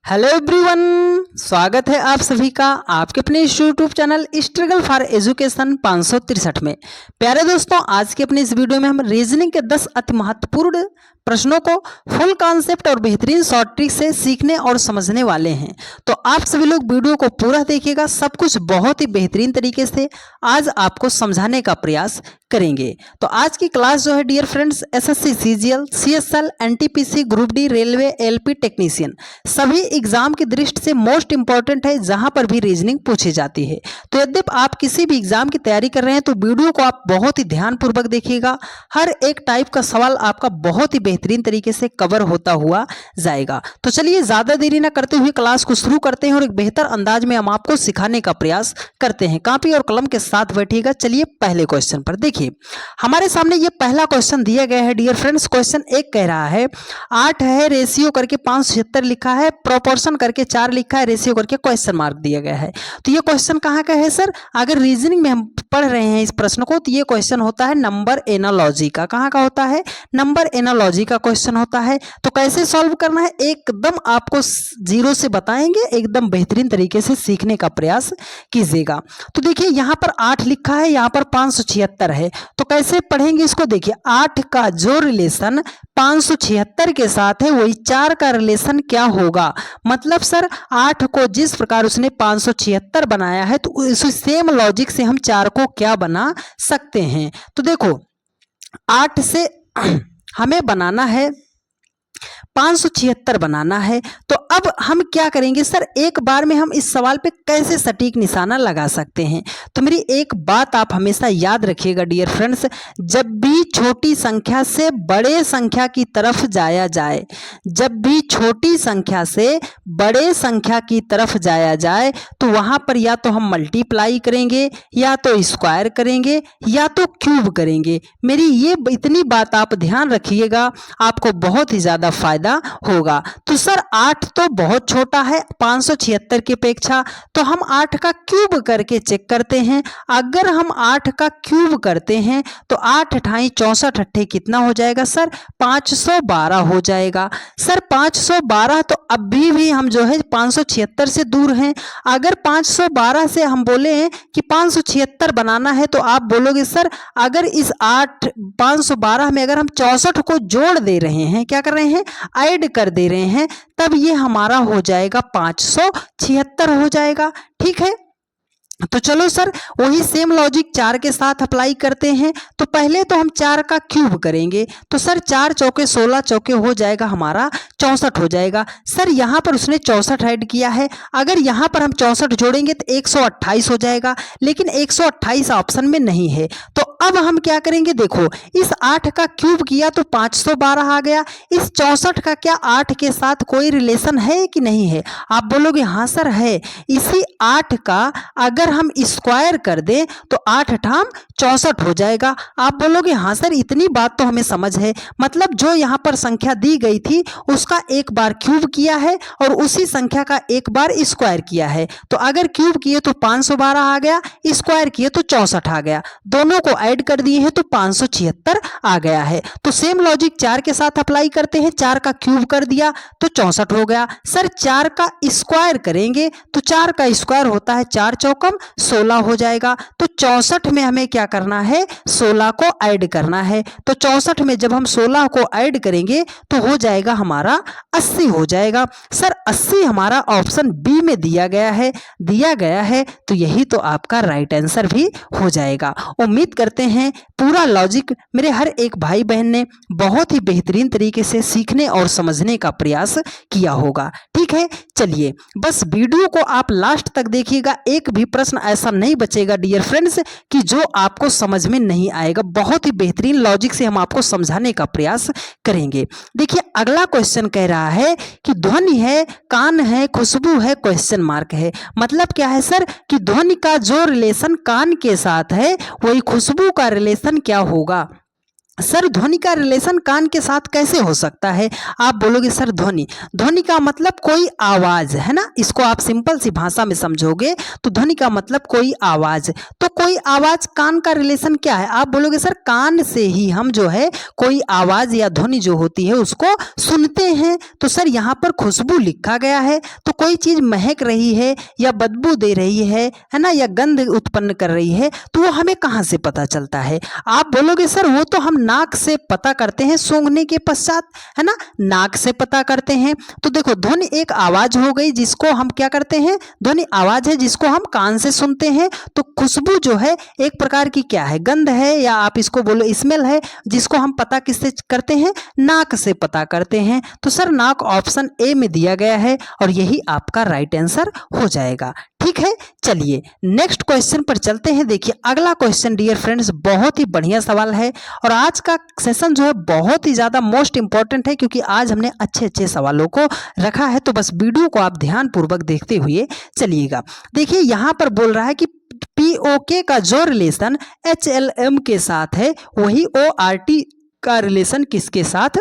Hello everyone, स्वागत है आप सभी का आपके अपने YouTube channel struggle for education 563 में। प्यारे दोस्तों, आज के अपने इस वीडियो में हम रीजनिंग के 10 अति महत्वपूर्ण प्रश्नों को फुल कॉन्सेप्ट और बेहतरीन शॉर्ट ट्रिक से सीखने और समझने वाले हैं। तो आप सभी लोग वीडियो को पूरा देखिएगा, सब कुछ बहुत ही बेहतरीन तरीके से आज आपको समझाने का प्रयास करेंगे। तो आज की क्लास जो है dear friends, SSC CGL, CSL, NTPC, group D, railway, LP technician सभी एग्जाम की दृष्टि से मोस्ट इंपॉर्टेंट है, जहां पर भी रीजनिंग पूछी जाती है। तो यदि आप किसी भी एग्जाम की तैयारी कर रहे हैं तो वीडियो को आप बहुत ही ध्यानपूर्वक देखिएगा। हर एक टाइप का सवाल आपका बहुत ही बेहतरीन तरीके से कवर होता हुआ जाएगा। तो चलिए ज्यादा देरी ना करते हुए क्लास को शुरू करते हैं और एक बेहतर अंदाज में हम आपको सिखाने का प्रयास करते हैं। कॉपी और कलम के साथ बैठिएगा। चलिए पहले क्वेश्चन पर देखिए, हमारे सामने ये पहला क्वेश्चन दिया गया है डियर फ्रेंड्स। क्वेश्चन 1 कह रहा है 8 है, रेशियो करके 576 लिखा है, प्रोपोर्शन करके 4 लिखा है, रेशियो करके क्वेश्चन मार्क दिया गया है। तो ये क्वेश्चन कहाँ का है सर? अगर रीजनिंग में हम पढ़ रहे हैं इस प्रश्न को तो ये क्वेश्चन होता है नंबर एनालॉजी का। कहाँ का होता है? नंबर एनालॉजी का क्वेश्चन होता है। तो कैसे सॉल्व करना है एकदम आपको जीरो से बताएंगे, एकदम बेहतरीन तरीके से सीखने का प्रयास कीजिएगा। तो देखिए यहाँ पर 8 लिखा है, यहाँ पर 576 है। तो कैसे पढ़ेंगे इसको? देखिए 8 का जो रिलेशन 576 के साथ है वही 4 का रिलेशन क्या होगा। मतलब सर 8 को जिस प्रकार उसने 576 बनाया है तो उसी सेम लॉजिक से हम 4 को क्या बना सकते हैं। तो देखो 8 से हमें बनाना है 576 बनाना है। तो अब हम क्या करेंगे सर, एक बार में हम इस सवाल पे कैसे सटीक निशाना लगा सकते हैं? तो मेरी एक बात आप हमेशा याद रखिएगा डियर फ्रेंड्स, जब भी छोटी संख्या से बड़े संख्या की तरफ जाया जाए, जब भी छोटी संख्या से बड़े संख्या की तरफ जाया जाए तो वहां पर या तो हम मल्टीप्लाई करेंगे, या तो स्क्वायर करेंगे, या तो क्यूब करेंगे। मेरी ये इतनी बात आप ध्यान रखिएगा, आपको बहुत ही ज्यादा फायदा होगा। तो सर 8 तो बहुत छोटा है 576 की अपेक्षा, तो हम 8 का क्यूब करके चेक करते हैं। अगर हम 8 का क्यूब करते हैं तो 8 अठाई 64 अट्ठे कितना हो जाएगा सर? 512 हो जाएगा। सर 512 तो अभी भी हम जो है 576 से दूर हैं। अगर 512 से हम बोले हैं कि 576 बनाना है तो आप बोलोगे सर अगर इस 512 में अगर हम 64 को जोड़ दे रहे हैं, क्या कर रहे हैं? ऐड कर दे रहे हैं, तब ये हमारा हो जाएगा 576 हो जाएगा। ठीक है, तो चलो सर वही सेम लॉजिक 4 के साथ अप्लाई करते हैं। तो पहले तो हम 4 का क्यूब करेंगे, तो सर 4 चौके 16 चौके हो जाएगा हमारा 64 हो जाएगा। सर यहाँ पर उसने 64 ऐड किया है, अगर यहाँ पर हम 64 जोड़ेंगे तो 128 हो जाएगा, लेकिन 128 ऑप्शन में नहीं है। तो अब हम क्या करेंगे? देखो इस 8 का क्यूब किया तो 512 आ गया। इस 64 का क्या 8 के साथ कोई रिलेशन है कि नहीं है? आप बोलोगे हाँ सर है। इसी 8 का अगर हम स्क्वायर कर दें तो 8 अठाम 64 हो जाएगा। आप बोलोगे हाँ सर इतनी बात तो हमें समझ है, मतलब जो यहाँ पर संख्या दी गई थी उसका एक बार क्यूब किया है और उसी संख्या का एक बार स्क्वायर किया है। तो अगर क्यूब किए तो 512 आ गया, स्क्वायर किए तो 64 आ गया, दोनों को ऐड कर दिए हैं तो 576 आ गया है। तो सेम लॉजिक 4 के साथ अप्लाई करते हैं, 4 का क्यूब कर दिया तो 64 हो गया। सर 4 का स्क्वायर करेंगे तो 4 का स्क्वायर होता है 4 चौकम 16 हो जाएगा। तो 64 में हमें क्या करना है? 16 को ऐड करना है। तो 64 में जब हम 16 को ऐड करेंगे तो हो जाएगा हमारा 80 हो जाएगा। सर 80 हमारा ऑप्शन बी में दिया गया है, तो यही तो आपका राइट आंसर भी हो जाएगा। उम्मीद करते हैं पूरा लॉजिक मेरे हर एक भाई बहन ने बहुत ही बेहतरीन तरीके से सीखने और समझने का प्रयास किया होगा। ठीक है, चलिए बस वीडियो को आप लास्ट तक देखिएगा, एक भी प्रश्न ऐसा नहीं बचेगा डियर फ्रेंड्स कि जो आपको समझ में नहीं आएगा। बहुत ही बेहतरीन लॉजिक से हम आपको समझाने का प्रयास करेंगे। देखिए अगला क्वेश्चन कह रहा है कि ध्वनि है, कान है, खुशबू है, क्वेश्चन मार्क है। मतलब क्या है सर कि ध्वनि का जो रिलेशन कान के साथ है वही खुशबू का रिलेशन क्या होगा। सर ध्वनि का रिलेशन कान के साथ कैसे हो सकता है? आप बोलोगे सर ध्वनि, ध्वनि का मतलब कोई आवाज है ना, इसको आप सिंपल सी भाषा में समझोगे तो ध्वनि का मतलब कोई आवाज। तो कोई आवाज कान का रिलेशन क्या है? आप बोलोगे सर कान से ही हम जो है कोई आवाज या ध्वनि जो होती है उसको सुनते हैं। तो सर यहाँ पर खुशबू लिखा गया है, तो कोई चीज महक रही है या बदबू दे रही है ना, या गंध उत्पन्न कर रही है, तो वो हमें कहाँ से पता चलता है? आप बोलोगे सर वो तो हम नाक से पता करते हैं सूंघने के पश्चात, है ना, नाक से पता करते हैं। तो देखो ध्वनि एक आवाज हो गई जिसको हम क्या करते हैं, ध्वनि आवाज है जिसको हम कान से सुनते हैं। तो खुशबू जो है एक प्रकार की क्या है, गंध है, या आप इसको बोलो स्मेल है, जिसको हम पता किससे करते हैं, नाक से पता करते हैं। तो सर नाक ऑप्शन ए में दिया गया है और यही आपका राइट आंसर हो जाएगा। ठीक है, चलिए नेक्स्ट क्वेश्चन पर चलते हैं। देखिए अगला क्वेश्चन डियर फ्रेंड्स बहुत ही बढ़िया सवाल है और आज का सेशन जो है बहुत ही ज़्यादा मोस्ट इंपॉर्टेंट है, क्योंकि आज हमने अच्छे अच्छे सवालों को रखा है। तो बस वीडियो को आप ध्यानपूर्वक देखते हुए चलिएगा। देखिए यहाँ पर बोल रहा है कि POK का जो रिलेशन HLM के साथ है वही ORT का रिलेशन किसके साथ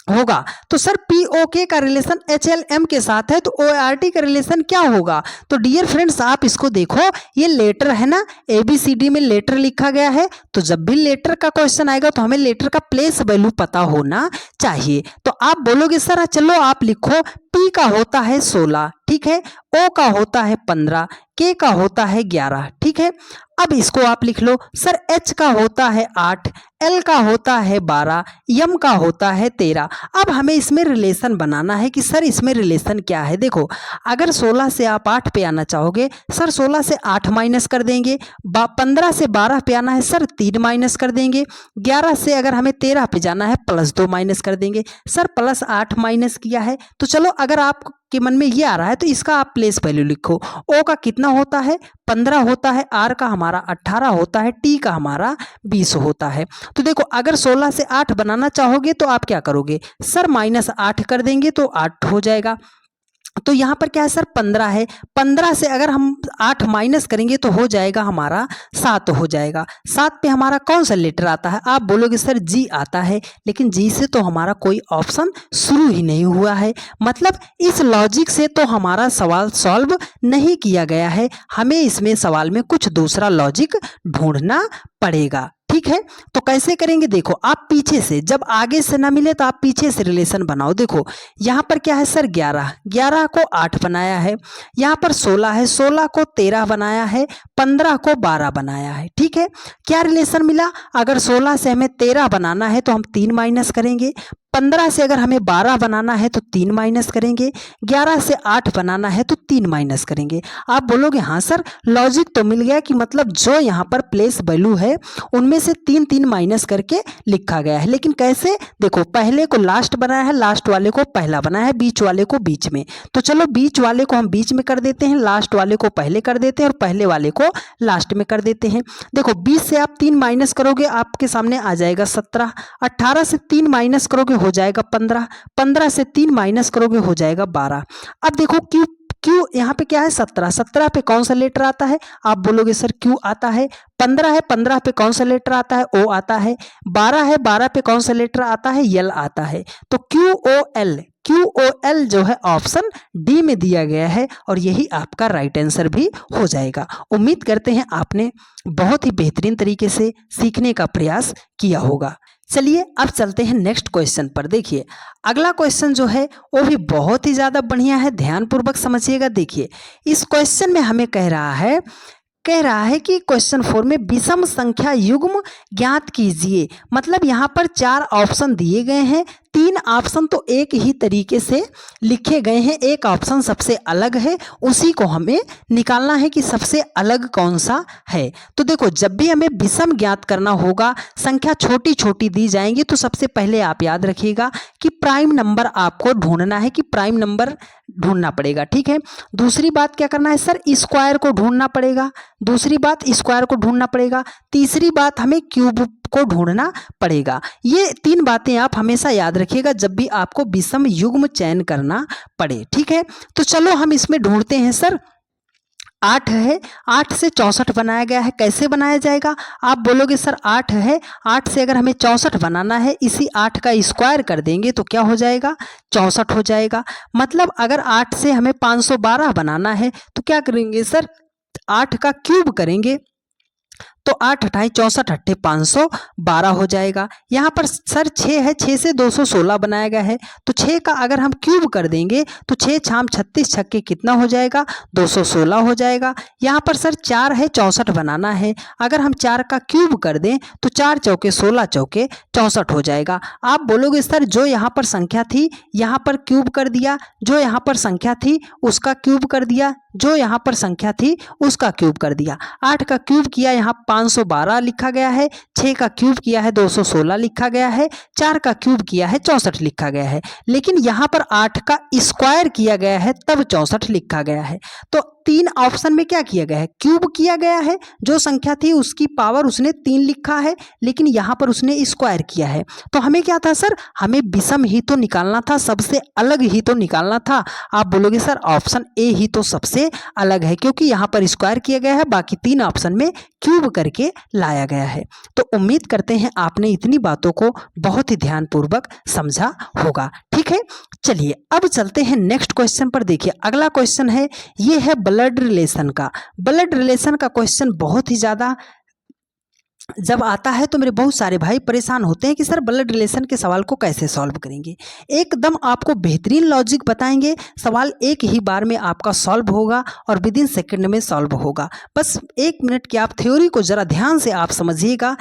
होगा? तो सर POK का रिलेशन HLM के साथ है, तो ORT का रिलेशन क्या होगा? तो डियर फ्रेंड्स आप इसको देखो, ये लेटर है ना, ABCD में लेटर लिखा गया है। तो जब भी लेटर का क्वेश्चन आएगा तो हमें लेटर का प्लेस वैल्यू पता होना चाहिए। तो आप बोलोगे सर चलो आप लिखो, P का होता है 16, ठीक है, O का होता है 15, K का होता है 11, ठीक है। अब इसको आप लिख लो, सर H का होता है 8, L का होता है 12, M का होता है 13। अब हमें इसमें रिलेशन बनाना है कि सर इसमें रिलेशन क्या है। देखो अगर 16 से आप 8 पे आना चाहोगे, सर 16 से 8 माइनस कर देंगे, 15 से 12 पे आना है सर 3 माइनस कर देंगे, 11 से अगर हमें 13 पे जाना है +2 माइनस कर देंगे, सर +8 माइनस किया है। तो चलो अगर आपके मन में ये आ रहा है तो इसका आप प्लेस वैल्यू लिखो। O का कितना होता है, 15 होता है, R का हमारा 18 होता है, T का हमारा 20 होता है। तो देखो अगर 16 से 8 बनाना चाहोगे तो आप क्या करोगे, सर -8 कर देंगे तो 8 हो जाएगा। तो यहाँ पर क्या है सर 15 है, 15 से अगर हम 8 माइनस करेंगे तो हो जाएगा हमारा 7 हो जाएगा। 7 पे हमारा कौन सा लेटर आता है? आप बोलोगे सर G आता है, लेकिन G से तो हमारा कोई ऑप्शन शुरू ही नहीं हुआ है, मतलब इस लॉजिक से तो हमारा सवाल सॉल्व नहीं किया गया है। हमें इसमें सवाल में कुछ दूसरा लॉजिक ढूंढना पड़ेगा। ठीक है, तो कैसे करेंगे? देखो आप पीछे से, जब आगे से ना मिले तो आप पीछे से रिलेशन बनाओ। देखो यहाँ पर क्या है सर 11, 11 को 8 बनाया है, यहाँ पर 16 है, 16 को 13 बनाया है, 15 को 12 बनाया है। ठीक है, क्या रिलेशन मिला? अगर 16 से हमें 13 बनाना है तो हम 3 माइनस करेंगे, 15 से अगर हमें 12 बनाना है तो 3 माइनस करेंगे, 11 से 8 बनाना है तो 3 माइनस करेंगे। आप बोलोगे हाँ सर लॉजिक तो मिल गया, कि मतलब जो यहाँ पर प्लेस वैल्यू है उनमें से 3 माइनस करके लिखा गया है। लेकिन कैसे? देखो पहले को लास्ट बनाया है, लास्ट वाले को पहला बनाया है, बीच वाले को बीच में। तो चलो बीच वाले को हम बीच में कर देते हैं, लास्ट वाले को पहले कर देते हैं और पहले वाले को लास्ट में कर देते हैं। देखो 20 से आप 3 माइनस करोगे आपके सामने आ जाएगा 17, 18 से 3 माइनस करोगे हो जाएगा 15, 15 से 3 माइनस करोगे हो जाएगा 12। अब देखो क्यू, क्यू यहाँ पे क्या है 17, 17 पे कौन सा लेटर आता है? आप बोलोगे सर क्यू आता है। 15 है, 15 पे कौन सा लेटर आता है? ओ आता है। 12 है, 12 पे कौन सा लेटर आता है? यल आता है। तो QOL, QOL जो है ऑप्शन डी में दिया गया है और यही आपका राइट आंसर भी हो जाएगा। उम्मीद करते हैं आपने बहुत ही बेहतरीन तरीके से सीखने का प्रयास किया होगा। चलिए अब चलते हैं नेक्स्ट क्वेश्चन पर। देखिए अगला क्वेश्चन जो है वो भी बहुत ही ज़्यादा बढ़िया है, ध्यानपूर्वक समझिएगा। देखिए इस क्वेश्चन में हमें कह रहा है कि क्वेश्चन 4 में विषम संख्या युग्म ज्ञात कीजिए। मतलब यहाँ पर 4 ऑप्शन दिए गए हैं, 3 ऑप्शन तो एक ही तरीके से लिखे गए हैं, एक ऑप्शन सबसे अलग है, उसी को हमें निकालना है कि सबसे अलग कौन सा है। तो देखो जब भी हमें विषम ज्ञात करना होगा, संख्या छोटी छोटी दी जाएंगी, तो सबसे पहले आप याद रखिएगा कि प्राइम नंबर आपको ढूंढना है, कि प्राइम नंबर ढूंढना पड़ेगा। ठीक है, दूसरी बात क्या करना है सर? स्क्वायर को ढूंढना पड़ेगा। दूसरी बात स्क्वायर को ढूंढना पड़ेगा। तीसरी बात हमें क्यूब को ढूंढना पड़ेगा। ये 3 बातें आप हमेशा याद रखिएगा जब भी आपको विषम युग्म चयन करना पड़े। ठीक है, तो चलो हम इसमें ढूंढते हैं सर। 8 है, 8 से 64 बनाया गया है। कैसे बनाया जाएगा? आप बोलोगे सर 8 है, 8 से अगर हमें 64 बनाना है, इसी 8 का स्क्वायर कर देंगे तो क्या हो जाएगा? 64 हो जाएगा। मतलब अगर 8 से हमें 512 बनाना है तो क्या करेंगे सर? 8 का क्यूब करेंगे तो 8 अठाई 64 अट्ठे 512 हो जाएगा। यहाँ पर सर 6 है, 6 से 216 बनाया गया है, तो 6 का अगर हम क्यूब कर देंगे तो 6 छाम 36 छक्के कितना हो जाएगा? 216 हो जाएगा। यहाँ पर सर 4 है, 64 बनाना है, अगर हम 4 का क्यूब कर दें तो 4 चौके 16 चौके 64 हो जाएगा। आप बोलोगे सर जो यहाँ पर संख्या थी यहाँ पर क्यूब कर दिया, जो यहाँ पर संख्या थी उसका क्यूब कर दिया, जो यहाँ पर संख्या थी उसका क्यूब कर दिया। 8 का क्यूब किया यहाँ 512 लिखा गया है, 6 का क्यूब किया है 216 लिखा गया है, 4 का क्यूब किया है 64 लिखा गया है। लेकिन यहाँ पर 8 का स्क्वायर किया गया है तब 64 लिखा गया है। तो 3 ऑप्शन में क्या किया गया है? क्यूब किया गया है, जो संख्या थी उसकी पावर उसने 3 लिखा है, लेकिन यहाँ पर उसने स्क्वायर किया है। तो हमें क्या था सर? हमें विषम ही तो निकालना था, सबसे अलग ही तो निकालना था। आप बोलोगे सर ऑप्शन ए ही तो सबसे अलग है, क्योंकि यहाँ पर स्क्वायर किया गया है, बाकी 3 ऑप्शन में क्यूब करके लाया गया है। तो उम्मीद करते हैं आपने इतनी बातों को बहुत ही ध्यानपूर्वक समझा होगा। ठीक है, चलिए अब चलते हैं नेक्स्ट क्वेश्चन पर। देखिए अगला क्वेश्चन है, ये है ब्लड रिलेशन का। ब्लड रिलेशन का क्वेश्चन बहुत ही ज़्यादा जब आता है तो मेरे बहुत सारे भाई परेशान होते हैं कि सर ब्लड रिलेशन के सवाल को कैसे सॉल्व करेंगे। एकदम आपको बेहतरीन लॉजिक बताएंगे, सवाल एक ही बार में आपका सॉल्व होगा और विद इन सेकेंड में सॉल्व होगा। बस 1 मिनट की आप थ्योरी को ज़रा ध्यान से आप समझिएगा,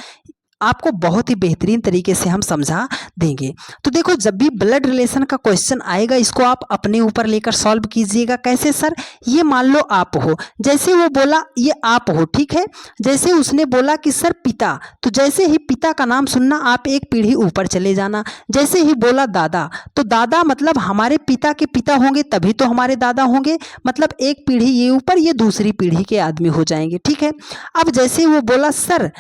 आपको बहुत ही बेहतरीन तरीके से हम समझा देंगे। तो देखो जब भी ब्लड रिलेशन का क्वेश्चन आएगा इसको आप अपने ऊपर लेकर सॉल्व कीजिएगा। कैसे सर? ये मान लो आप हो, जैसे वो बोला ये आप हो, ठीक है। जैसे उसने बोला कि सर पिता, तो जैसे ही पिता का नाम सुनना आप एक पीढ़ी ऊपर चले जाना। जैसे ही बोला दादा, तो दादा मतलब हमारे पिता के पिता होंगे तभी तो हमारे दादा होंगे, मतलब एक पीढ़ी ये ऊपर ये दूसरी पीढ़ी के आदमी हो जाएंगे, ठीक है। अब जैसे वो बोला सर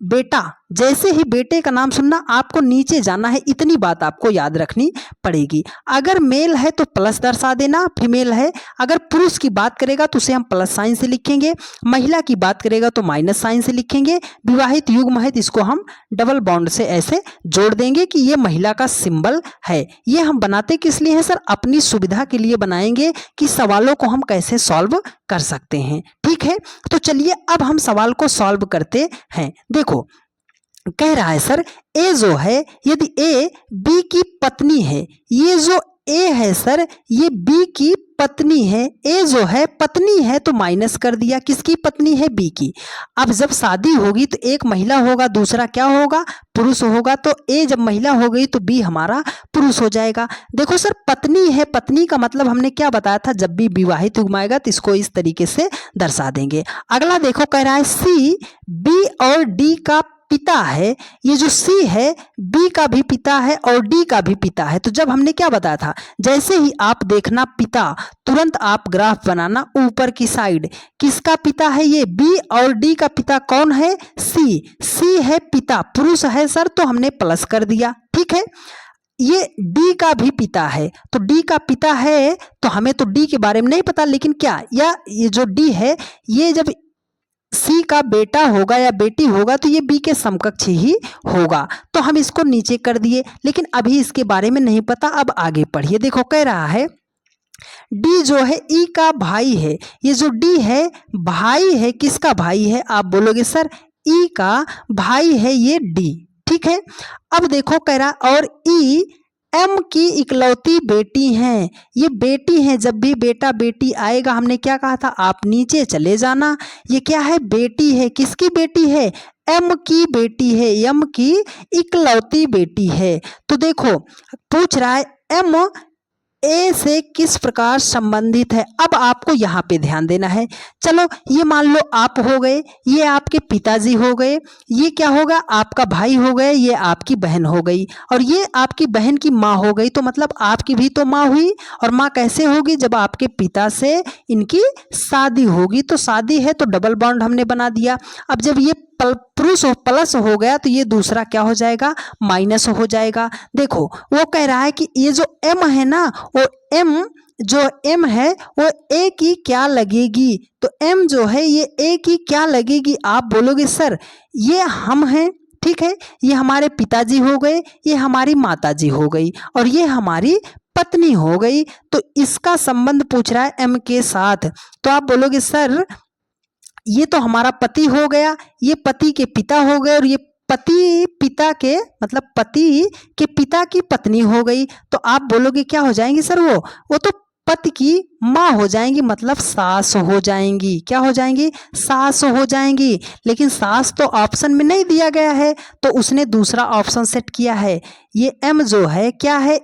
बेटा, जैसे ही बेटे का नाम सुनना आपको नीचे जाना है, इतनी बात आपको याद रखनी पड़ेगी। अगर मेल है तो प्लस दर्शा देना, फीमेल है अगर पुरुष की बात करेगा तो उसे हम प्लस साइन से लिखेंगे, महिला की बात करेगा तो माइनस साइन से लिखेंगे, विवाहित युग्म है तो इसको हम डबल बॉन्ड से ऐसे जोड़ देंगे कि ये महिला का सिंबल है। ये हम बनाते किस लिए हैं सर? अपनी सुविधा के लिए बनाएंगे कि सवालों को हम कैसे सॉल्व कर सकते हैं, ठीक है। तो चलिए अब हम सवाल को सॉल्व करते हैं। देखो कह रहा है सर ए जो है, यदि ए बी की पत्नी है, ये जो ए है सर ये बी की पत्नी है, ए जो है पत्नी है तो माइनस कर दिया, किसकी पत्नी है? बी की। अब जब शादी होगी तो एक महिला होगा दूसरा क्या होगा? पुरुष होगा। तो ए जब महिला हो गई तो बी हमारा पुरुष हो जाएगा। देखो सर पत्नी है, पत्नी का मतलब हमने क्या बताया था? जब भी विवाहित युग्म आएगा तो इसको इस तरीके से दर्शा देंगे। अगला देखो कह रहा है सी बी और डी का पिता है, ये जो सी है बी का भी पिता है और डी का भी पिता है। तो जब हमने क्या बताया था? जैसे ही आप देखना पिता, तुरंत आप ग्राफ बनाना ऊपर की साइड। किसका पिता है? ये बी और डी का पिता कौन है? सी। सी है पिता, पुरुष है सर तो हमने प्लस कर दिया, ठीक है। ये डी का भी पिता है, तो डी का पिता है तो हमें तो डी के बारे में नहीं पता, लेकिन क्या या ये जो डी है ये जब सी का बेटा होगा या बेटी होगा तो ये बी के समकक्ष ही होगा, तो हम इसको नीचे कर दिए। लेकिन अभी इसके बारे में नहीं पता, अब आगे पढ़िए। देखो कह रहा है डी जो है ई का भाई है, ये जो डी है भाई है, किसका भाई है? आप बोलोगे सर ई का भाई है ये डी, ठीक है। अब देखो कह रहा और ई एम की इकलौती बेटी हैं, ये बेटी हैं। जब भी बेटा बेटी आएगा हमने क्या कहा था? आप नीचे चले जाना। ये क्या है? बेटी है। किसकी बेटी है? एम की बेटी है, एम की इकलौती बेटी है। तो देखो पूछ रहा है एम ए से किस प्रकार संबंधित है। अब आपको यहाँ पे ध्यान देना है। चलो ये मान लो आप हो गए, ये आपके पिताजी हो गए, ये क्या होगा? आपका भाई हो गए, ये आपकी बहन हो गई और ये आपकी बहन की माँ हो गई। तो मतलब आपकी भी तो माँ हुई, और माँ कैसे होगी? जब आपके पिता से इनकी शादी होगी। तो शादी है तो डबल बॉन्ड हमने बना दिया। अब जब ये पुरुष प्लस हो गया तो ये दूसरा क्या हो जाएगा? माइनस हो जाएगा। देखो वो कह रहा है कि ये जो एम है ना, वो एम जो m है वो a की क्या लगेगी, तो m जो है ये a की क्या लगेगी। आप बोलोगे सर ये हम हैं, ठीक है, ये हमारे पिताजी हो गए, ये हमारी माताजी हो गई और ये हमारी पत्नी हो गई, तो इसका संबंध पूछ रहा है m के साथ। तो आप बोलोगे सर ये तो हमारा पति हो गया, ये पति के पिता हो गए और ये पति पिता के मतलब पति के पिता की पत्नी हो गई। तो आप बोलोगे क्या हो जाएंगी सर, वो तो पति की माँ हो जाएंगी, मतलब सास हो जाएंगी। क्या हो जाएंगी, सास हो जाएंगी। लेकिन सास तो ऑप्शन में नहीं दिया गया है, तो उसने दूसरा ऑप्शन सेट किया है। ये m जो है क्या है,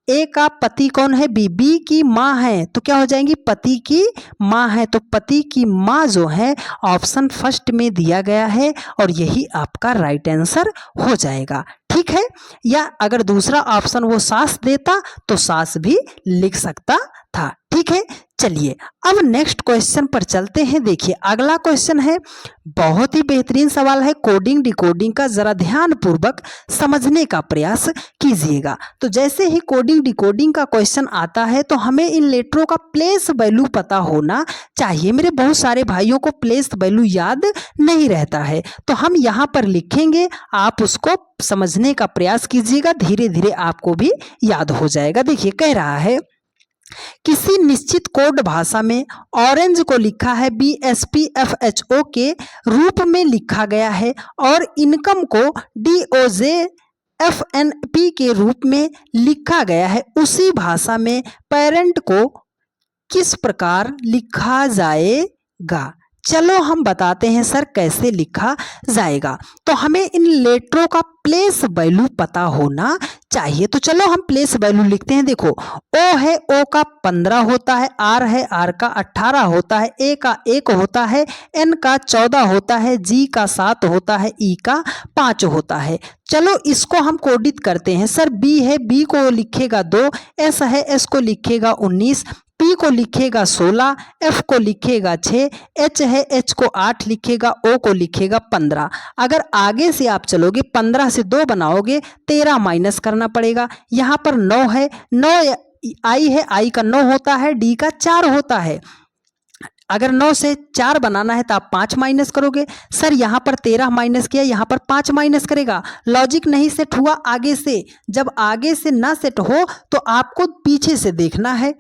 ए का पति कौन है, बी की माँ है, तो क्या हो जाएंगी, पति की माँ है। तो पति की माँ जो है ऑप्शन फर्स्ट में दिया गया है और यही आपका राइट आंसर हो जाएगा, ठीक है। या अगर दूसरा ऑप्शन वो सास देता तो सास भी लिख सकता था, ठीक है। चलिए अब नेक्स्ट क्वेश्चन पर चलते हैं। देखिए अगला क्वेश्चन है, बहुत ही बेहतरीन सवाल है, कोडिंग डिकोडिंग का जरा ध्यान पूर्वक समझने का प्रयास कीजिएगा। तो जैसे ही कोडिंग डिकोडिंग का क्वेश्चन आता है तो हमें इन लेटरों का प्लेस वैल्यू पता होना चाहिए। मेरे बहुत सारे भाइयों को प्लेस वैल्यू याद नहीं रहता है, तो हम यहाँ पर लिखेंगे, आप उसको समझने का प्रयास कीजिएगा, धीरे धीरे आपको भी याद हो जाएगा। देखिए कह रहा है किसी निश्चित कोड भाषा में ऑरेंज को लिखा है BSPFHO के रूप में लिखा गया है और इनकम को DOJFNP के रूप में लिखा गया है। उसी भाषा में पेरेंट को किस प्रकार लिखा जाएगा। चलो हम बताते हैं सर कैसे लिखा जाएगा। तो हमें इन लेटरों का प्लेस वैल्यू पता होना चाहिए। तो चलो हम प्लेस वैल्यू लिखते हैं। देखो ओ है, ओ का 15 होता है, आर है, आर का 18 होता है, ए का 1 होता है, एन का 14 होता है, जी का 7 होता है, ई का 5 होता है। चलो इसको हम कोडित करते हैं। सर बी है, बी को लिखेगा 2, एस है, एस को लिखेगा 19, पी को लिखेगा 16, एफ को लिखेगा 6, एच है, एच को 8 लिखेगा, ओ को लिखेगा 15। अगर आगे से आप चलोगे 15 से 2 बनाओगे 13 माइनस करना पड़ेगा। यहाँ पर 9 है, 9 आई है, आई का 9 होता है, डी का 4 होता है। अगर 9 से 4 बनाना है तो आप 5 माइनस करोगे। सर यहाँ पर 13 माइनस किया, यहाँ पर 5 माइनस करेगा। लॉजिक नहीं सेट हुआ आगे से। जब आगे से ना सेट हो तो आपको पीछे से देखना है,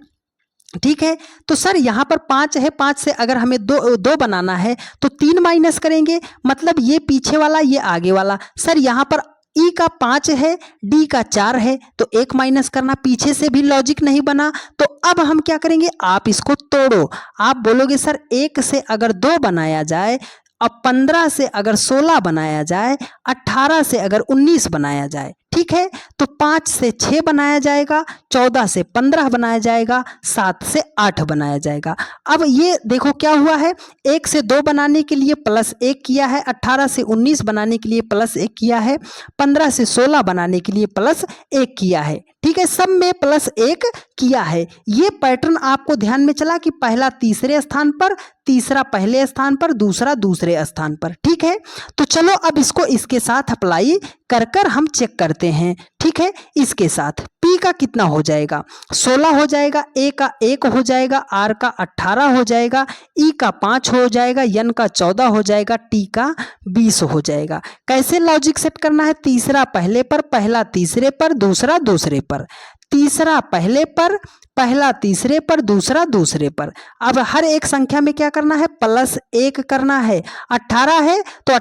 ठीक है। तो सर यहाँ पर 5 है, 5 से अगर हमें दो बनाना है तो 3 माइनस करेंगे, मतलब ये पीछे वाला ये आगे वाला। सर यहाँ पर ई का 5 है, डी का 4 है, तो 1 माइनस करना, पीछे से भी लॉजिक नहीं बना। तो अब हम क्या करेंगे, आप इसको तोड़ो। आप बोलोगे सर 1 से अगर 2 बनाया जाए, अब 15 से अगर 16 बनाया जाए, 18 से अगर 19 बनाया जाए, ठीक है, तो 5 से 6 बनाया जाएगा, 14 से 15 बनाया जाएगा, 7 से 8 बनाया जाएगा। अब ये देखो क्या हुआ है, 1 से 2 बनाने के लिए +1 किया है, 18 से 19 बनाने के लिए +1 किया है, 15 से 16 बनाने के लिए +1 किया है, ठीक है, सब में +1 किया है। ये पैटर्न आपको ध्यान में चला कि पहला तीसरे स्थान पर, तीसरा पहले स्थान पर, दूसरा दूसरे स्थान पर, ठीक है। तो चलो अब इसको इसके साथ अप्लाई कर हम चेक करते हैं, ठीक है। इसके साथ P का कितना हो जाएगा, 16 हो जाएगा, A का 1 हो जाएगा, R का 18 हो जाएगा, E का 5 हो जाएगा, N का 14 हो जाएगा, T का 20 हो जाएगा। कैसे लॉजिक सेट करना है, तीसरा पहले पर, पहला तीसरे पर, दूसरा दूसरे पर, तीसरा पहले पर, पहला तीसरे पर, दूसरा दूसरे पर। अब हर एक संख्या में क्या करना है, +1 करना है। 18 है तो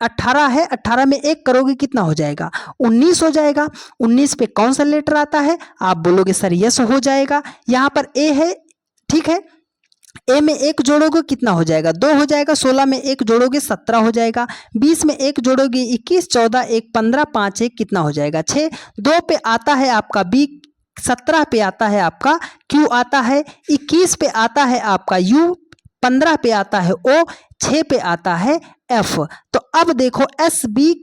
18 है, 18 में 1 करोगे कितना हो जाएगा, 19 हो जाएगा। 19 पे कौन सा लेटर आता है, आप बोलोगे सर यस हो जाएगा। यहाँ पर ए है, ठीक है, ए में 1 जोड़ोगे कितना हो जाएगा, 2 हो जाएगा। 16 में 1 जोड़ोगे 17 हो जाएगा। 20 में 1 जोड़ोगे 21, 14 1 15, 5 1 कितना हो जाएगा 6। 2 पे आता है आपका बी, 17 पे आता है आपका क्यू आता है, 21 पे आता है आपका यू, 15 पे आता है ओ, 6 पे आता है एफ। तो अब देखो एस बी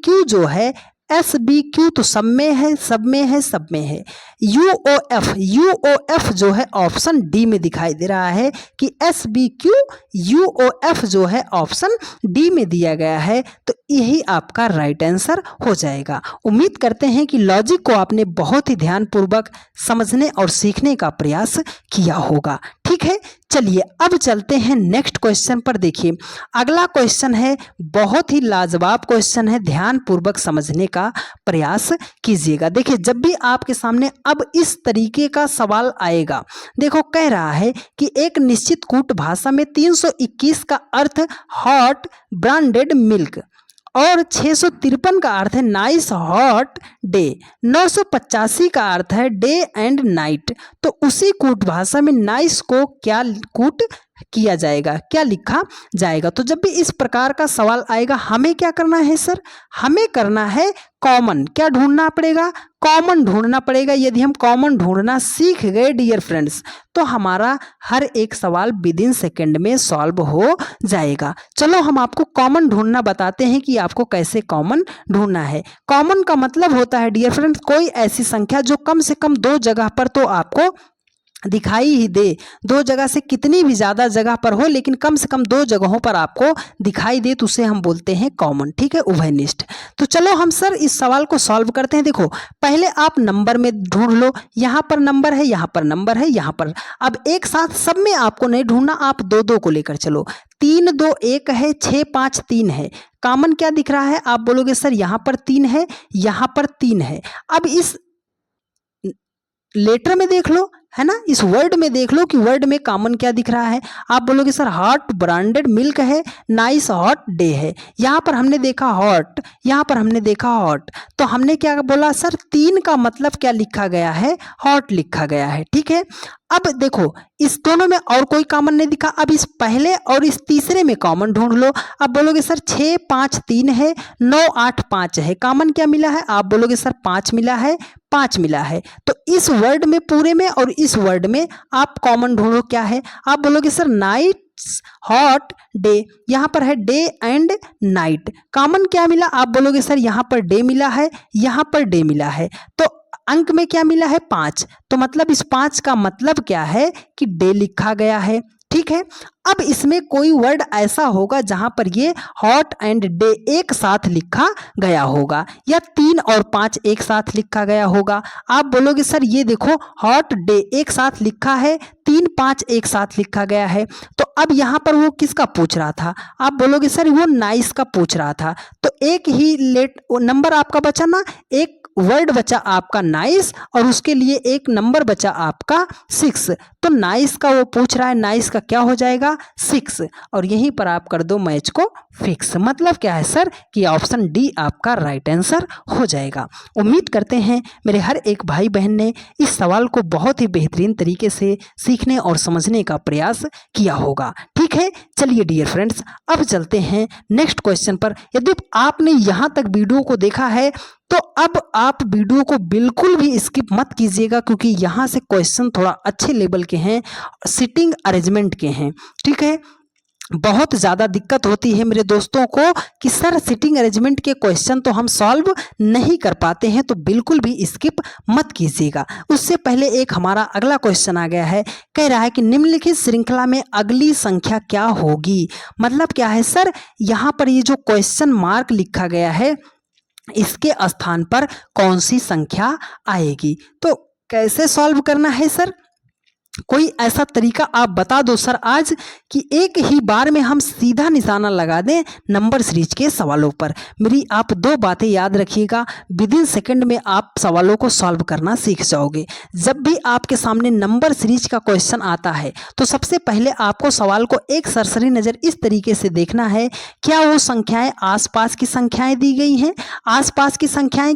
क्यू जो है, एस बी क्यू तो सब में है, सब में है, सब में है। यूओएफ, यूओएफ जो है ऑप्शन डी में दिखाई दे रहा है कि एस बी क्यू यूओएफ जो है ऑप्शन डी में दिया गया है, तो यही आपका राइट आंसर हो जाएगा। उम्मीद करते हैं कि लॉजिक को आपने बहुत ही ध्यानपूर्वक समझने और सीखने का प्रयास किया होगा। ठीक है, चलिए अब चलते हैं नेक्स्ट क्वेश्चन पर। देखिए अगला क्वेश्चन है, बहुत ही लाजवाब क्वेश्चन है, ध्यानपूर्वक समझने का प्रयास कीजिएगा। देखिए जब भी आपके सामने अब इस तरीके का सवाल आएगा, देखो कह रहा है कि एक निश्चित कूट भाषा में 321 का अर्थ हॉट ब्रांडेड मिल्क और 653 का अर्थ है नाइस हॉट डे, 985 का अर्थ है डे एंड नाइट। तो उसी कूट भाषा में नाइस को क्या कूट किया जाएगा, क्या लिखा जाएगा? तो जब भी इस प्रकार का सवाल आएगा हमें क्या करना है सर? हमें करना है कॉमन। क्या ढूंढना पड़ेगा? कॉमन ढूंढना पड़ेगा। यदि हम कॉमन ढूंढना सीख गए डियर फ्रेंड्स, तो हमारा हर एक सवाल विद इन सेकेंड में सॉल्व हो जाएगा। चलो हम आपको कॉमन ढूंढना बताते हैं कि आपको कैसे कॉमन ढूंढना है। कॉमन का मतलब होता है डियर फ्रेंड्स कोई ऐसी संख्या जो कम से कम दो जगह पर तो आपको दिखाई ही दे, दो जगह से कितनी भी ज़्यादा जगह पर हो लेकिन कम से कम दो जगहों पर आपको दिखाई दे, तो उसे हम बोलते हैं कॉमन। ठीक है, उभयनिष्ठ। तो चलो हम सर इस सवाल को सॉल्व करते हैं। देखो पहले आप नंबर में ढूंढ लो, यहाँ पर नंबर है, यहाँ पर नंबर है, यहाँ पर। अब एक साथ सब में आपको नहीं ढूंढना, आप दो दो को लेकर चलो। 3 2 1 है, 6 5 3 है। कॉमन क्या दिख रहा है? आप बोलोगे सर यहाँ पर 3 है, यहाँ पर 3 है। अब इस लेटर में देख लो, है ना, इस वर्ड में देख लो कि वर्ड में कॉमन क्या दिख रहा है। आप बोलोगे सर हॉट ब्रांडेड मिल्क है, नाइस हॉट डे है। यहाँ पर हमने देखा हॉट, यहाँ पर हमने देखा हॉट, तो हमने क्या बोला सर? 3 का मतलब क्या लिखा गया है? हॉट लिखा गया है। ठीक है, अब देखो इस दोनों में और कोई कॉमन नहीं दिखा। अब इस पहले और इस तीसरे में कॉमन ढूंढ लो। अब बोलोगे सर 6 5 3 है, 9 8 5 है। कॉमन क्या मिला है? आप बोलोगे सर 5 मिला है, 5 मिला है। तो इस वर्ड में पूरे में और इस वर्ड में आप कॉमन ढूंढो क्या है? आप बोलोगे सर नाइट हॉट डे, यहाँ पर है डे एंड नाइट। कॉमन क्या मिला? आप बोलोगे सर यहाँ पर डे मिला है, यहाँ पर डे मिला है। तो अंक में क्या मिला है? 5। तो मतलब इस 5 का मतलब क्या है कि डे लिखा गया है। ठीक है, अब इसमें कोई वर्ड ऐसा होगा जहां पर ये हॉट एंड डे एक साथ लिखा गया होगा, या 3 और 5 एक साथ लिखा गया होगा। आप बोलोगे सर ये देखो हॉट डे एक साथ लिखा है, 3 5 एक साथ लिखा गया है। तो अब यहाँ पर वो किसका पूछ रहा था? आप बोलोगे सर वो नाइस का पूछ रहा था। तो एक ही नंबर आपका बचा ना, एक वर्ड बचा आपका नाइस और उसके लिए एक नंबर बचा आपका 6। तो नाइस का वो पूछ रहा है, नाइस का क्या हो जाएगा? 6। और यहीं पर आप कर दो मैच को फिक्स। मतलब क्या है सर कि ऑप्शन डी आपका राइट आंसर हो जाएगा। उम्मीद करते हैं मेरे हर एक भाई बहन ने इस सवाल को बहुत ही बेहतरीन तरीके से सीखने और समझने का प्रयास किया होगा। ठीक है, चलिए डियर फ्रेंड्स अब चलते हैं नेक्स्ट क्वेश्चन पर। यदि आपने यहाँ तक वीडियो को देखा है तो अब आप वीडियो को बिल्कुल भी स्किप मत कीजिएगा, क्योंकि यहाँ से क्वेश्चन थोड़ा अच्छे लेवल के हैं, सिटिंग अरेंजमेंट के हैं। ठीक है, बहुत ज़्यादा दिक्कत होती है मेरे दोस्तों को कि सर सिटिंग अरेंजमेंट के क्वेश्चन तो हम सॉल्व नहीं कर पाते हैं, तो बिल्कुल भी स्किप मत कीजिएगा। उससे पहले एक हमारा अगला क्वेश्चन आ गया है, कह रहा है कि निम्नलिखित श्रृंखला में अगली संख्या क्या होगी? मतलब क्या है सर, यहाँ पर ये जो क्वेश्चन मार्क लिखा गया है इसके स्थान पर कौन सी संख्या आएगी? तो कैसे सॉल्व करना है सर? कोई ऐसा तरीका आप बता दो सर आज कि एक ही बार में हम सीधा निशाना लगा दें नंबर सीरीज के सवालों पर। मेरी आप दो बातें याद रखिएगा, विद इन सेकेंड में आप सवालों को सॉल्व करना सीख जाओगे। जब भी आपके सामने नंबर सीरीज का क्वेश्चन आता है तो सबसे पहले आपको सवाल को एक सरसरी नज़र इस तरीके से देखना है, क्या वो संख्याएं आसपास की संख्याएं दी गई हैं? आसपास की संख्याएं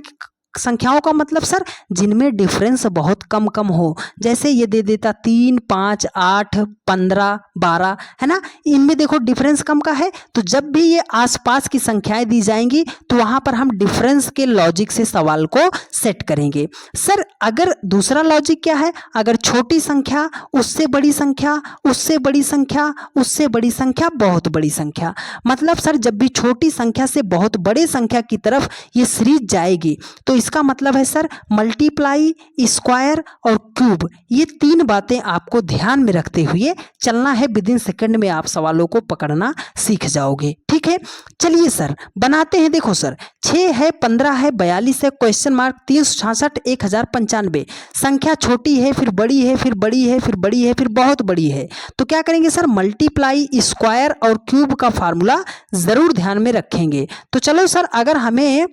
संख्याओं का मतलब सर जिनमें डिफरेंस बहुत कम कम हो, जैसे ये दे देता 3, 5, 8, 15, 12, है ना, इनमें देखो डिफरेंस कम का है। तो जब भी ये आसपास की संख्याएं दी जाएंगी तो वहां पर हम डिफरेंस के लॉजिक से सवाल को सेट करेंगे। सर अगर दूसरा लॉजिक क्या है, अगर छोटी संख्या उससे बड़ी संख्या उससे बड़ी संख्या उससे बड़ी संख्या बहुत बड़ी संख्या, मतलब सर जब भी छोटी संख्या से बहुत बड़े संख्या की तरफ ये सीरीज जाएगी तो इसका मतलब है सर मल्टीप्लाई, स्क्वायर और क्यूब, ये तीन बातें आपको ध्यान में रखते हुए चलना है। विद इन सेकंड में आप सवालों को पकड़ना सीख जाओगे, ठीक है। चलिए सर बनाते हैं। देखो सर 6 है, 15 है, 42 है, क्वेश्चन मार्क, 366, 1095। संख्या छोटी है, फिर बड़ी है, फिर बड़ी है, फिर बड़ी है, फिर बहुत बड़ी है। तो क्या करेंगे सर, मल्टीप्लाई, स्क्वायर और क्यूब का फार्मूला जरूर ध्यान में रखेंगे। तो चलो सर अगर हमें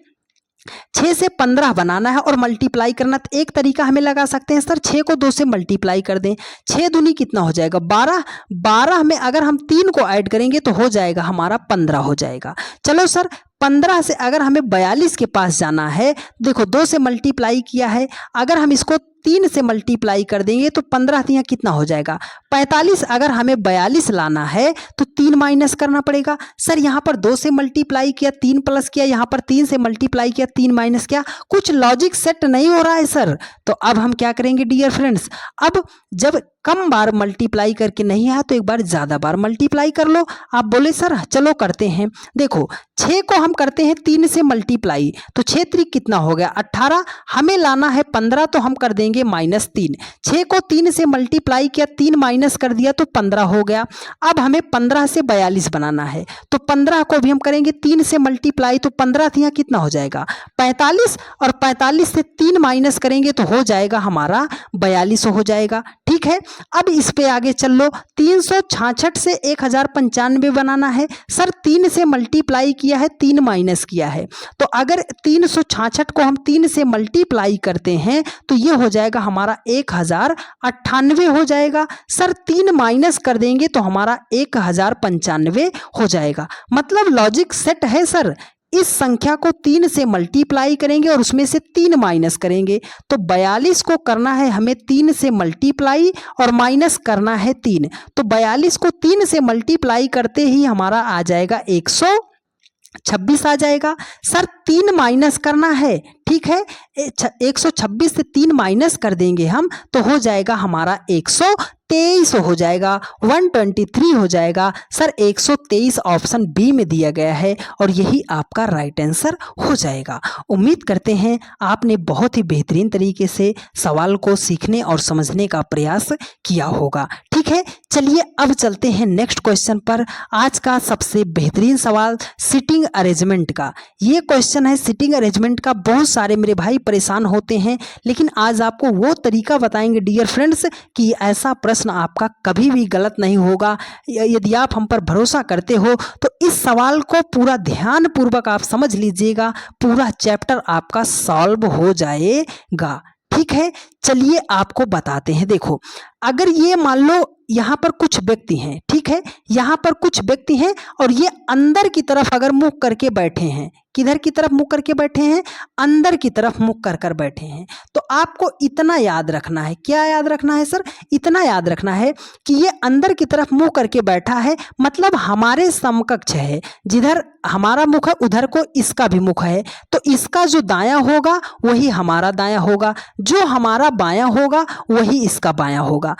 6 से 15 बनाना है और मल्टीप्लाई करना, तो एक तरीका हमें लगा सकते हैं सर 6 को 2 से मल्टीप्लाई कर दें, 6 दूनी कितना हो जाएगा 12, 12 में अगर हम 3 को ऐड करेंगे तो हो जाएगा हमारा 15 हो जाएगा। चलो सर 15 से अगर हमें 42 के पास जाना है, देखो 2 से मल्टीप्लाई किया है, अगर हम इसको 3 से मल्टीप्लाई कर देंगे तो 15 यहाँ कितना हो जाएगा 45। अगर हमें 42 लाना है तो 3 माइनस करना पड़ेगा। सर यहाँ पर 2 से मल्टीप्लाई किया, 3 प्लस किया, यहाँ पर 3 से मल्टीप्लाई किया, 3 माइनस किया, कुछ लॉजिक सेट नहीं हो रहा है सर। तो अब हम क्या करेंगे डियर फ्रेंड्स, अब जब कम बार मल्टीप्लाई करके नहीं आया तो एक बार ज़्यादा बार मल्टीप्लाई कर लो। आप बोले सर चलो करते हैं। देखो 6 को हम करते हैं 3 से मल्टीप्लाई, तो 6 त्रिक कितना हो गया 18, हमें लाना है 15 तो हम कर देंगे -3। 6 को 3 से मल्टीप्लाई किया, 3 माइनस कर दिया तो 15 हो गया। अब हमें 15 से 42 बनाना है, तो 15 को भी हम करेंगे 3 से मल्टीप्लाई, तो 15 यहाँ कितना हो जाएगा 45, और 45 से 3 माइनस करेंगे तो हो जाएगा हमारा 42 हो जाएगा, ठीक है। अब इस पे आगे चल लो, 366 से 1095 बनाना है। सर 3 से मल्टीप्लाई किया है, 3 माइनस किया है, तो अगर 366 को हम 3 से मल्टीप्लाई करते हैं तो ये हो जाएगा हमारा 1098 हो जाएगा। सर 3 माइनस कर देंगे तो हमारा 1095 हो जाएगा। मतलब लॉजिक सेट है सर, इस संख्या को 3 से मल्टीप्लाई करेंगे और उसमें से 3 माइनस करेंगे, तो 42 को करना है हमें 3 से मल्टीप्लाई और माइनस करना है 3, तो 42 को 3 से मल्टीप्लाई करते ही हमारा आ जाएगा 126 आ जाएगा। सर 3 माइनस करना है, ठीक है, 126 से 3 माइनस कर देंगे हम तो हो जाएगा हमारा 123 हो जाएगा, 123 हो जाएगा। सर 123 ऑप्शन बी में दिया गया है और यही आपका राइट आंसर हो जाएगा। उम्मीद करते हैं आपने बहुत ही बेहतरीन तरीके से सवाल को सीखने और समझने का प्रयास किया होगा, ठीक है। चलिए अब चलते हैं नेक्स्ट क्वेश्चन पर। आज का सबसे बेहतरीन सवाल सिटिंग अरेंजमेंट का। ये क्वेश्चन है सिटिंग अरेंजमेंट का। बहुत सारे मेरे भाई परेशान होते हैं, लेकिन आज आपको वो तरीका बताएंगे डियर फ्रेंड्स कि ऐसा प्रश्न आपका कभी भी गलत नहीं होगा। यदि आप हम पर भरोसा करते हो तो इस सवाल को पूरा ध्यान पूर्वक आप समझ लीजिएगा, पूरा चैप्टर आपका सॉल्व हो जाएगा, ठीक है। चलिए आपको बताते हैं। देखो अगर ये मान लो यहाँ पर कुछ व्यक्ति हैं, ठीक है, यहाँ पर कुछ व्यक्ति हैं और ये अंदर की तरफ अगर मुंह करके बैठे हैं, किधर की तरफ मुंह करके बैठे हैं, अंदर की तरफ मुंह कर कर बैठे हैं, तो आपको इतना याद रखना है। क्या याद रखना है सर, इतना याद रखना है कि ये अंदर की तरफ मुंह करके बैठा है, मतलब हमारे समकक्ष है। जिधर हमारा मुख है उधर को इसका भी मुख है, तो इसका जो दायां होगा वही हमारा दायां होगा, जो हमारा बायां होगा वही इसका बायां होगा,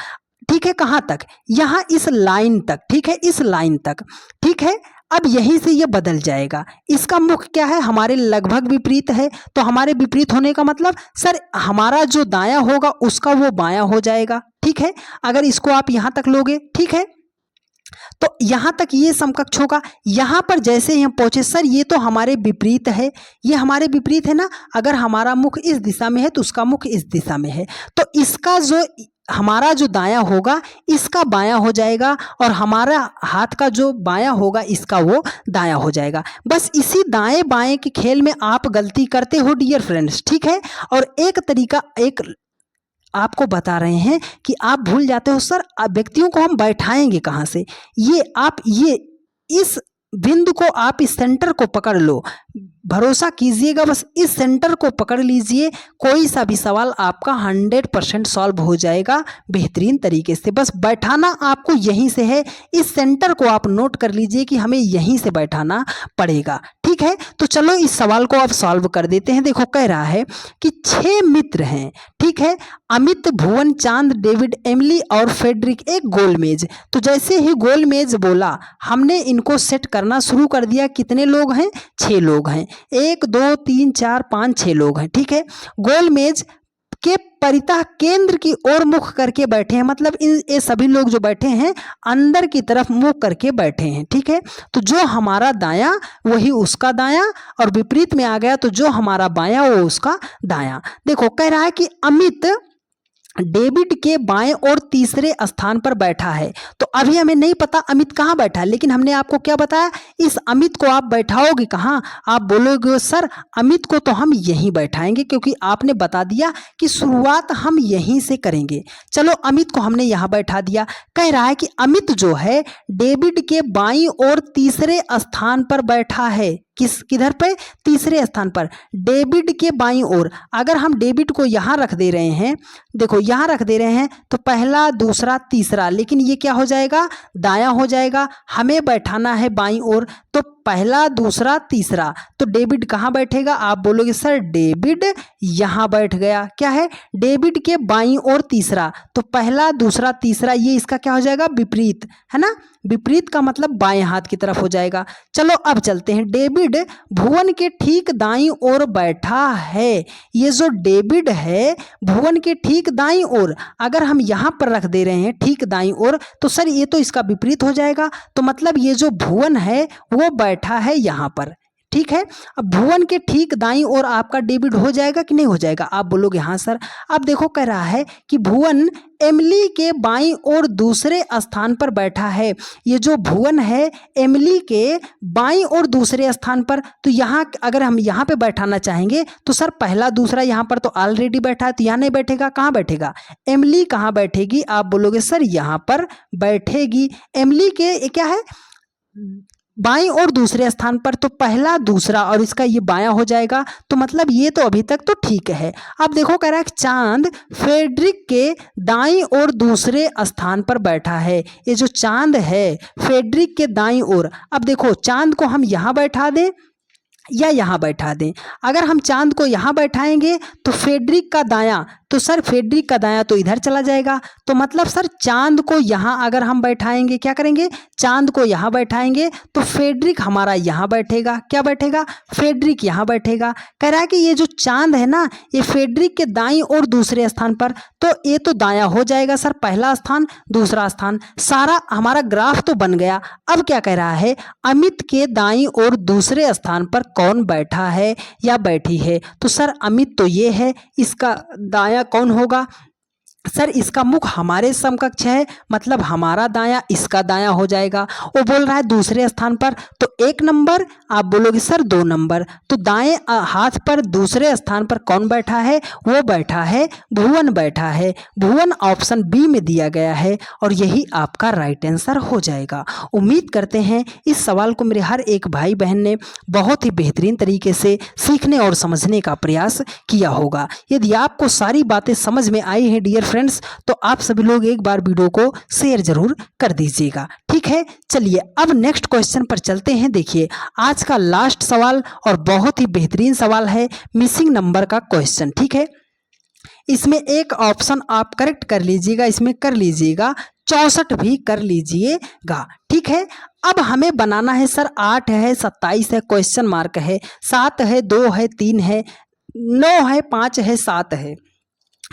ठीक है। कहाँ तक, यहाँ इस लाइन तक, ठीक है, इस लाइन तक, ठीक है। अब यहीं से ये बदल जाएगा, इसका मुख क्या है हमारे लगभग विपरीत है, तो हमारे विपरीत होने का मतलब सर हमारा जो दायां होगा उसका वो बायां हो जाएगा, ठीक है। अगर इसको आप यहाँ तक लोगे, ठीक है, तो यहां तक ये समकक्ष होगा। यहां पर जैसे ही हम पहुंचे, सर ये तो हमारे विपरीत है, ये हमारे विपरीत है ना, अगर हमारा मुख इस दिशा में है तो उसका मुख इस दिशा में है, तो इसका जो हमारा जो दायां होगा इसका बायां हो जाएगा और हमारा हाथ का जो बायां होगा इसका वो दायां हो जाएगा। बस इसी दाएं बाएं के खेल में आप गलती करते हो डियर फ्रेंड्स, ठीक है। और एक तरीका एक आपको बता रहे हैं कि आप भूल जाते हो, सर व्यक्तियों को हम बैठाएंगे कहाँ से, ये आप ये इस बिंदु को आप इस सेंटर को पकड़ लो, भरोसा कीजिएगा, बस इस सेंटर को पकड़ लीजिए, कोई सा भी सवाल आपका 100% सॉल्व हो जाएगा बेहतरीन तरीके से। बस बैठाना आपको यहीं से है, इस सेंटर को आप नोट कर लीजिए कि हमें यहीं से बैठाना पड़ेगा। ठीक है, तो चलो इस सवाल को आप सॉल्व कर देते हैं। देखो कह रहा है कि 6 मित्र हैं, ठीक है, अमित, भुवन, चांद, डेविड, एमिली और फेडरिक, एक गोल मेज। तो जैसे ही गोल मेज बोला हमने इनको सेट करना शुरू कर दिया। कितने लोग हैं? 6 लोग हैं, 1 2 3 4 5 6 लोग हैं। ठीक है, गोल मेज के परितः केंद्र की ओर मुख करके बैठे हैं, मतलब ये सभी लोग जो बैठे हैं अंदर की तरफ मुख करके बैठे हैं। ठीक है, तो जो हमारा दायां वही उसका दायां, और विपरीत में आ गया तो जो हमारा बायां वो उसका दायां। देखो कह रहा है कि अमित डेविड के बाएं और तीसरे स्थान पर बैठा है। तो अभी हमें नहीं पता अमित कहाँ बैठा है, लेकिन हमने आपको क्या बताया, इस अमित को आप बैठाओगे कहाँ? आप बोलोगे सर अमित को तो हम यहीं बैठाएंगे, क्योंकि आपने बता दिया कि शुरुआत हम यहीं से करेंगे। चलो अमित को हमने यहाँ बैठा दिया। कह रहा है कि अमित जो है डेविड के बाईं और तीसरे स्थान पर बैठा है। किधर पे? तीसरे स्थान पर, डेविड के बाईं ओर। अगर हम डेविड को यहाँ रख दे रहे हैं, देखो यहाँ रख दे रहे हैं, तो पहला दूसरा तीसरा, लेकिन ये क्या हो जाएगा? दायां हो जाएगा। हमें बैठाना है बाईं ओर, तो पहला दूसरा तीसरा, तो डेविड कहाँ बैठेगा? आप बोलोगे सर डेविड यहाँ बैठ गया। क्या है? डेविड के बाईं ओर तीसरा, तो पहला दूसरा तीसरा, ये इसका क्या हो जाएगा? विपरीत, है ना? विपरीत का मतलब बाएं हाथ की तरफ हो जाएगा। चलो अब चलते हैं, डेविड भुवन के ठीक दाईं ओर बैठा है। ये जो डेविड है भुवन के ठीक दाईं ओर, अगर हम यहाँ पर रख दे रहे हैं ठीक दाईं ओर, तो सर ये तो इसका विपरीत हो जाएगा। तो मतलब ये जो भुवन है वो बैठा है यहाँ पर। ठीक है, अब भुवन के ठीक दाईं ओर आपका डेविड हो जाएगा कि नहीं हो जाएगा? आप बोलोगे हाँ सर। अब देखो कह रहा है कि भुवन एमिली के बाईं ओर दूसरे स्थान पर बैठा है। ये जो भुवन है एमिली के बाईं ओर दूसरे स्थान पर, तो यहाँ अगर हम यहाँ पे बैठाना चाहेंगे तो सर पहला दूसरा यहाँ पर तो ऑलरेडी बैठा है, तो यहाँ नहीं बैठेगा। कहाँ बैठेगा? एमिली कहाँ बैठेगी? आप बोलोगे सर यहाँ पर बैठेगी। एमिली के क्या है? बाईं और दूसरे स्थान पर, तो पहला दूसरा और इसका ये बायां हो जाएगा। तो मतलब ये तो अभी तक तो ठीक है। अब देखो कह रहा है चांद फेडरिक के दाईं और दूसरे स्थान पर बैठा है। ये जो चांद है फेडरिक के दाईं ओर, अब देखो चांद को हम यहाँ बैठा दें या यहाँ बैठा दें। अगर हम चांद को यहाँ बैठाएंगे तो फेडरिक का दायां, तो सर फेडरिक का दायां तो इधर चला जाएगा। तो मतलब सर चांद को यहाँ अगर हम बैठाएंगे, क्या करेंगे? चांद को यहाँ बैठाएंगे तो फेडरिक हमारा यहाँ बैठेगा। क्या बैठेगा? फेडरिक यहाँ बैठेगा। कह रहा है कि ये जो चांद है ना, ये फेडरिक के दाईं और दूसरे स्थान पर, तो ये तो दायां हो जाएगा सर, पहला स्थान दूसरा स्थान, सारा हमारा ग्राफ तो बन गया। अब क्या कह रहा है? अमित के दाईं और दूसरे स्थान पर कौन बैठा है या बैठी है? तो सर अमित तो ये है, इसका दायां कौन होगा? सर इसका मुख हमारे समकक्ष है, मतलब हमारा दायां इसका दायां हो जाएगा। वो बोल रहा है दूसरे स्थान पर, तो 1 नंबर, आप बोलोगे सर 2 नंबर। तो दाएं हाथ पर दूसरे स्थान पर कौन बैठा है? वो बैठा है भुवन बैठा है। भुवन ऑप्शन बी में दिया गया है और यही आपका राइट आंसर हो जाएगा। उम्मीद करते हैं इस सवाल को मेरे हर एक भाई बहन ने बहुत ही बेहतरीन तरीके से सीखने और समझने का प्रयास किया होगा। यदि आपको सारी बातें समझ में आई हैं डियर फ्रेंड्स, तो आप सभी लोग एक बार वीडियो को शेयर जरूर कर दीजिएगा। ठीक है, चलिए अब नेक्स्ट क्वेश्चन पर चलते हैं। देखिए आज का लास्ट सवाल और बहुत ही बेहतरीन सवाल है, मिसिंग नंबर का क्वेश्चन। ठीक है, इसमें एक ऑप्शन आप करेक्ट कर लीजिएगा, इसमें कर लीजिएगा 64 भी कर लीजिएगा। ठीक है, अब हमें बनाना है सर 8 है, 27 है, क्वेश्चन मार्क है, 7 है, 2 है, 3 है, 9 है, 5 है, 7 है।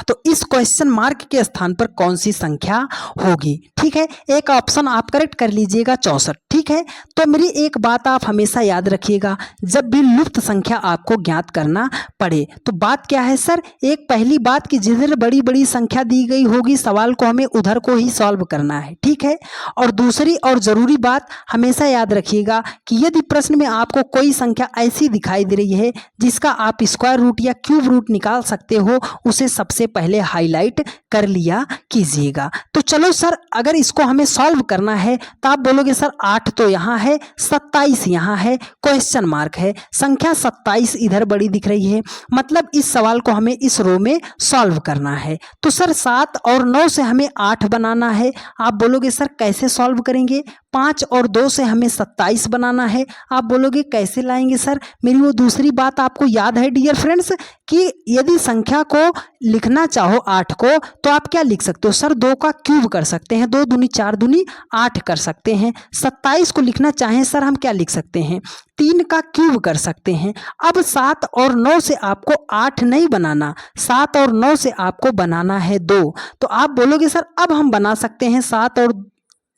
तो इस क्वेश्चन मार्क के स्थान पर कौन सी संख्या होगी? ठीक है, एक ऑप्शन आप करेक्ट कर लीजिएगा 64। ठीक है, तो मेरी एक बात आप हमेशा याद रखिएगा, जब भी लुप्त संख्या आपको ज्ञात करना पड़े तो बात क्या है सर, एक पहली बात कि जिधर बड़ी बड़ी संख्या दी गई होगी सवाल को हमें उधर को ही सॉल्व करना है। ठीक है, और दूसरी और ज़रूरी बात हमेशा याद रखिएगा कि यदि प्रश्न में आपको कोई संख्या ऐसी दिखाई दे रही है जिसका आप स्क्वायर रूट या क्यूब रूट निकाल सकते हो, उसे सबसे इसे पहले हाईलाइट कर लिया कीजिएगा। तो चलो सर, अगर इसको हमें सॉल्व करना है तो आप बोलोगे सर 8 तो यहाँ है, 27 यहाँ है, क्वेश्चन मार्क है, संख्या 27 इधर बड़ी दिख रही है, मतलब इस सवाल को हमें इस रो में सॉल्व करना है। तो सर 7 और 9 से हमें 8 बनाना है। आप बोलोगे सर कैसे सॉल्व करेंगे? 5 और 2 से हमें 27 बनाना है। आप बोलोगे कैसे लाएंगे सर? मेरी वो दूसरी बात आपको याद है डियर फ्रेंड्स कि यदि संख्या को लिखना चाहो 8 को तो आप क्या लिख सकते हो सर? 2 का क्यूब कर सकते हैं, 2 दूनी 4 दूनी 8 कर सकते हैं। 27 को लिखना चाहें सर हम क्या लिख सकते हैं? 3 का क्यूब कर सकते हैं। अब 7 और 9 से आपको 8 नहीं बनाना, 7 और 9 से आपको बनाना है 2। तो आप बोलोगे सर अब हम बना सकते हैं 7 और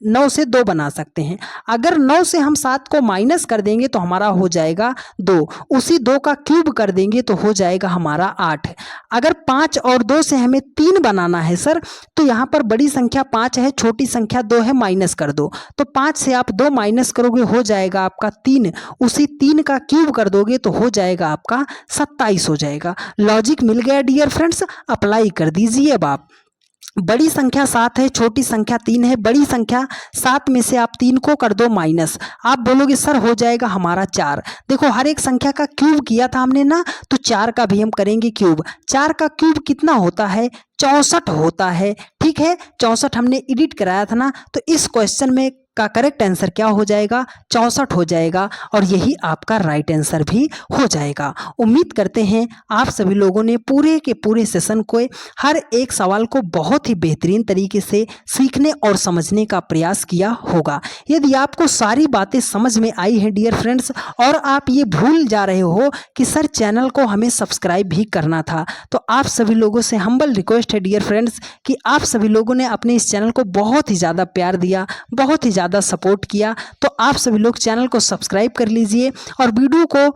9 से 2 बना सकते हैं। अगर 9 से हम 7 को माइनस कर देंगे तो हमारा हो जाएगा 2, उसी 2 का क्यूब कर देंगे तो हो जाएगा हमारा 8। अगर 5 और 2 से हमें 3 बनाना है सर, तो यहाँ पर बड़ी संख्या 5 है, छोटी संख्या 2 है, माइनस कर दो। तो 5 से आप 2 माइनस करोगे हो जाएगा आपका 3, उसी 3 का क्यूब कर दोगे तो हो जाएगा आपका 27 हो जाएगा। लॉजिक मिल गया डियर फ्रेंड्स, अप्लाई कर दीजिए। अब आप बड़ी संख्या 7 है, छोटी संख्या 3 है, बड़ी संख्या 7 में से आप 3 को कर दो माइनस। आप बोलोगे सर हो जाएगा हमारा 4। देखो हर एक संख्या का क्यूब किया था हमने ना, तो 4 का भी हम करेंगे क्यूब। 4 का क्यूब कितना होता है? 64 होता है। ठीक है, 64 हमने एडिट कराया था ना, तो इस क्वेश्चन में का करेक्ट आंसर क्या हो जाएगा? 64 हो जाएगा, और यही आपका राइट आंसर भी हो जाएगा। उम्मीद करते हैं आप सभी लोगों ने पूरे के पूरे सेशन को, हर एक सवाल को बहुत ही बेहतरीन तरीके से सीखने और समझने का प्रयास किया होगा। यदि आपको सारी बातें समझ में आई हैं डियर फ्रेंड्स, और आप ये भूल जा रहे हो कि सर चैनल को हमें सब्सक्राइब भी करना था, तो आप सभी लोगों से हम्बल रिक्वेस्ट है डियर फ्रेंड्स कि आप सभी लोगों ने अपने इस चैनल को बहुत ही ज़्यादा प्यार दिया, बहुत ही ज़्यादा सपोर्ट किया, तो आप सभी लोग चैनल को सब्सक्राइब कर लीजिए और वीडियो को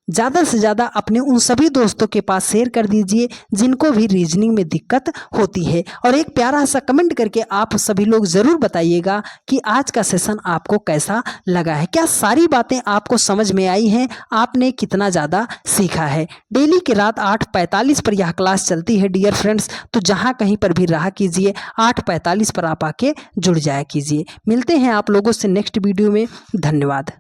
ज़्यादा से ज़्यादा अपने उन सभी दोस्तों के पास शेयर कर दीजिए जिनको भी रीजनिंग में दिक्कत होती है। और एक प्यारा सा कमेंट करके आप सभी लोग ज़रूर बताइएगा कि आज का सेशन आपको कैसा लगा है, क्या सारी बातें आपको समझ में आई हैं, आपने कितना ज़्यादा सीखा है। डेली की रात 8:45 पर यह क्लास चलती है डियर फ्रेंड्स, तो जहाँ कहीं पर भी रहा कीजिए 8:45 पर आप आके जुड़ जाया कीजिए। मिलते हैं आप लोगों से नेक्स्ट वीडियो में। धन्यवाद।